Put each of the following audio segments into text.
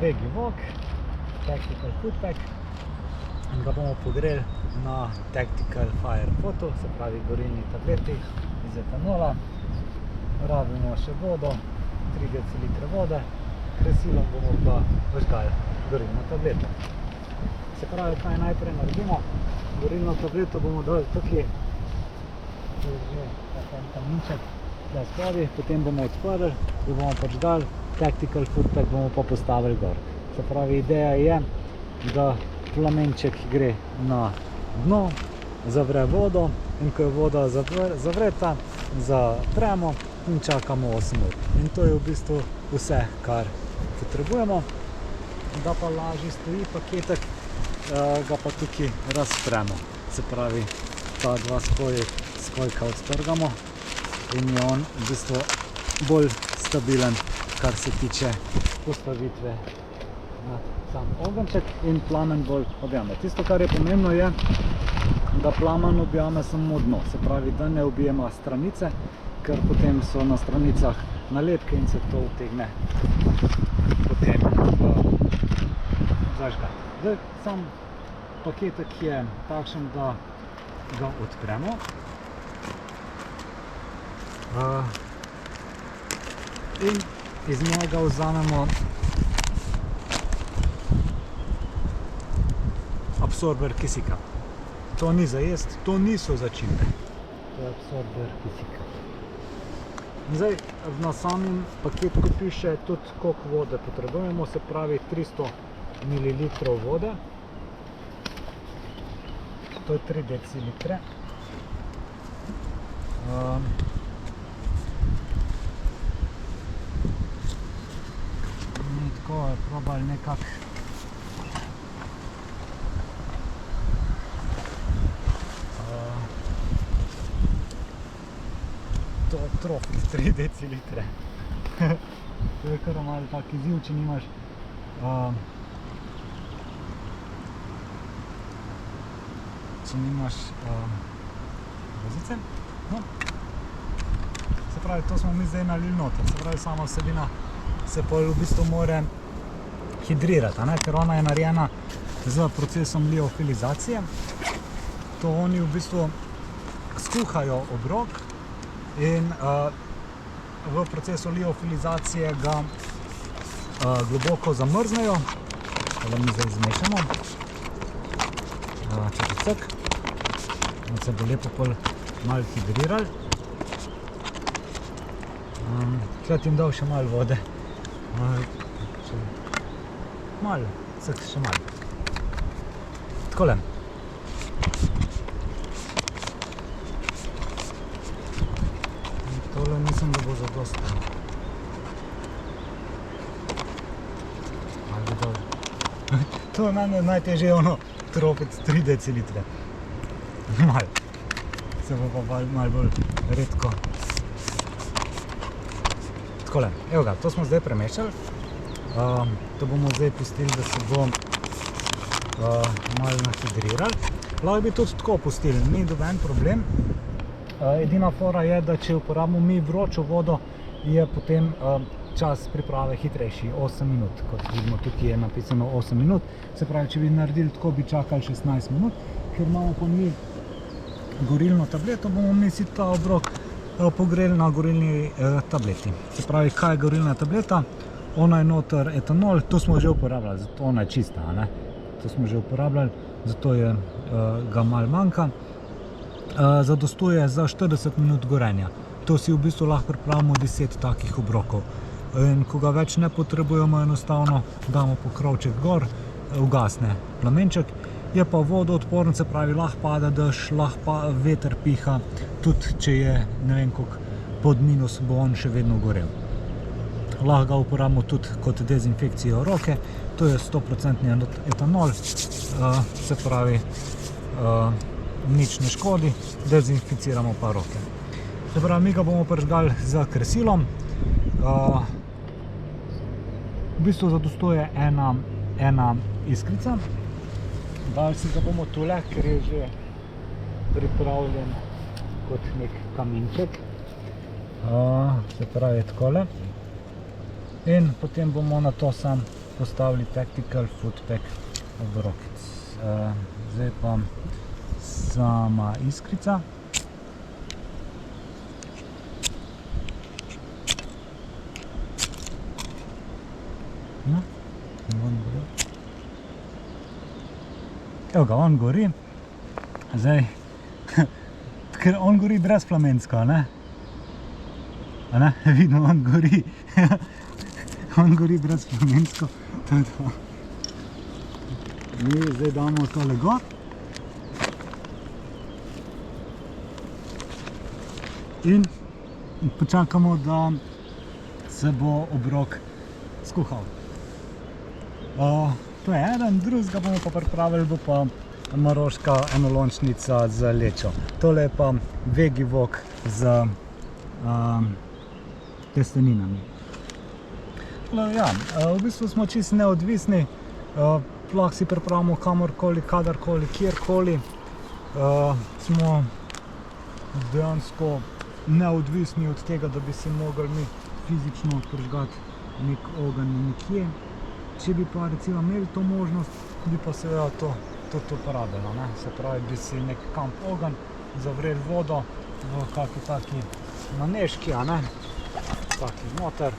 Vegi Vog, Tactical Food Pack, in ga bomo pogreli na Tactical Fire Photo, se pravi gorilni tableti iz etanola. Rabimo še vodo, 3 decilitre vode, kresilom bomo pa vžgali gorilno tableto. Se pravi, kaj najprej naredimo, gorilno tableto bomo dali tukaj, to je že en kaminček, da spodaj, potem bomo odprli, jo bomo pač dali, Tactical Food Pack bomo pa postavili gor. Se pravi, ideja je, da plamenček gre na dno, zavre vodo in ko je voda zavreta, zapremo in čakamo 8 ur. In to je v bistvu vse, kar potrebujemo. Da pa lažje stoji paketek, ga pa tukaj razpremo. Se pravi, ta dva spojka odtrgamo in je on v bistvu bolj stabilen, kar se tiče postavitve na sam ogenček in plamen bolj objame. Tisto, kar je pomembno, je, da plamen objame samo dno. Se pravi, da ne objema stranice, ker potem so na stranicah nalepke in se to utegne potem zažgati. Zdaj, sam paketek je takšen, da ga odpremo. In iz njega vzamemo absorber kisika. To ni za jesti, to niso začimbe. To je absorber kisika. Zdaj, na samem paketku piše tudi, koliko vode potrebujemo, se pravi 300 ml vode. To je 3 decilitre. Tako je probali nekako to trofiti 3 decilitre. To je kar malo tak izziv, če nimaš vozice. No. Se pravi, to smo mi zdaj nalili noter. Se pravi, sama vsebina se pa v bistvu more hidrirati, ker ona je narejena z procesom liofilizacije. To oni v bistvu skuhajo obrok in v procesu liofilizacije ga globoko zamrznejo. Da mi zdaj zmešamo. Čak. In se bo lepo pol malo hidrirali. Tukaj ti jim dal še malo vode. Malo, še malo. Takole. Tole mislim, da bo zadosti. To je meni najtežje tropiti 3 decilitre. Malo. Se bo pa malo bolj redko. Takole, evo ga, to smo zdaj premešali. To bomo zdaj pustili, da se bo malo nahidrirali. Lahko bi tudi tako pustili, ni doben problem. Edina fora je, da če uporabimo mi vročo vodo, je potem čas priprave hitrejši, 8 minut. Kot vidimo, tukaj je napisano 8 minut. Se pravi, če bi naredili tako, bi čakali 16 minut. Ker imamo pa mi gorilno tableto, bomo mi si ta obrok pogreli na gorilni tableti. Se pravi, kaj je gorilna tableta? Ona je noter etanol, to smo že uporabljali, zato ona je čista, ne? To smo že uporabljali, zato je ga malo manjka. Zadostuje za 40 minut gorenja. To si v bistvu lahko pripravimo 10 takih obrokov. In ko ga več ne potrebujemo, enostavno damo pokrovček gor, ugasne plamenček. Je pa vodoodporen, se pravi, lahko pada dež, lahko veter piha, tudi če je ne vem koliko pod minus, bo on še vedno gorel. Lahko ga uporabimo tudi kot dezinfekcijo roke, to je 100% etanol, se pravi, nič ne škodi, dezinficiramo pa roke. Se pravi, mi ga bomo prižgali z kresilom. V bistvu zadostuje ena iskrica. Dali si ga bomo tule, ker je že pripravljen kot nek kaminček. Se pravi takole. In potem bomo na to sam postavili Tactical Footpack obrokic. Zdaj pa sama iskrica. No, evo ga, on gori. Zdaj, ker on gori brez flamensko, ne? A ne? Vidno, on gori. On gori brez flamensko. To je to. Mi zdaj damo tole gor. In počakamo, da se bo obrok skuhal. To je eden, drugega bomo pa pripravili, bo pa maroška enolončnica z lečo. Tole je pa vegi wok z testeninami. Ja, v bistvu smo čisto neodvisni, lahko si pripravimo kamorkoli, kadarkoli, kjerkoli. Smo dejansko neodvisni od tega, da bi si mogli mi fizično prižgati nek ogenj nekje. Če bi pa recimo imeli to možnost, bi pa seveda to tudi uporabljeno, ne? Se pravi, bi si nek kamp ogenj, zavreli vodo v kakšni taki maneški, a ne? Taki noter,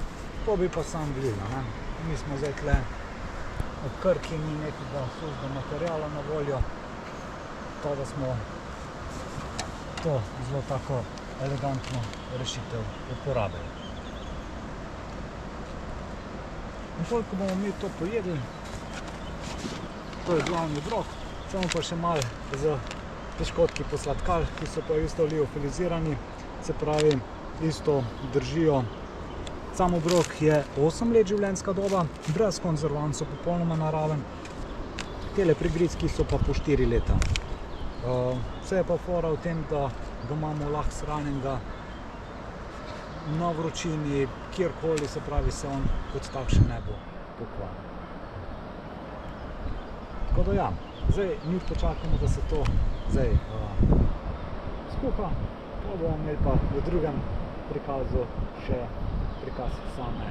to bi pa sam vlili, ne? Mi smo zdaj tle v Krki, ni nekega suhega materijala na voljo, to da smo to zelo tako elegantno rešitev uporabili. In koliko bomo mi to pojedli, to je glavni obrok, samo pa še malo z piškotki posladkal, ki so pa isto liofilizirani, se pravi, isto držijo. Sam obrok je 8 let življenjska doba, brez konzervancov, popolnoma naraven. Tele prigrizki so pa po 4 leta. Vse je pa fora v tem, da ga imamo lahko shranjenega na vročini, kjerkoli, se pravi, se on kot takšen ne bo pokvaril. Tako da ja, zdaj mi počakamo, da se to zdaj skuha, pa bomo imeli pa v drugem prikazu še prikaz same,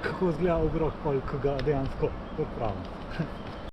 kako izgleda obrok, ko ga dejansko pripravimo.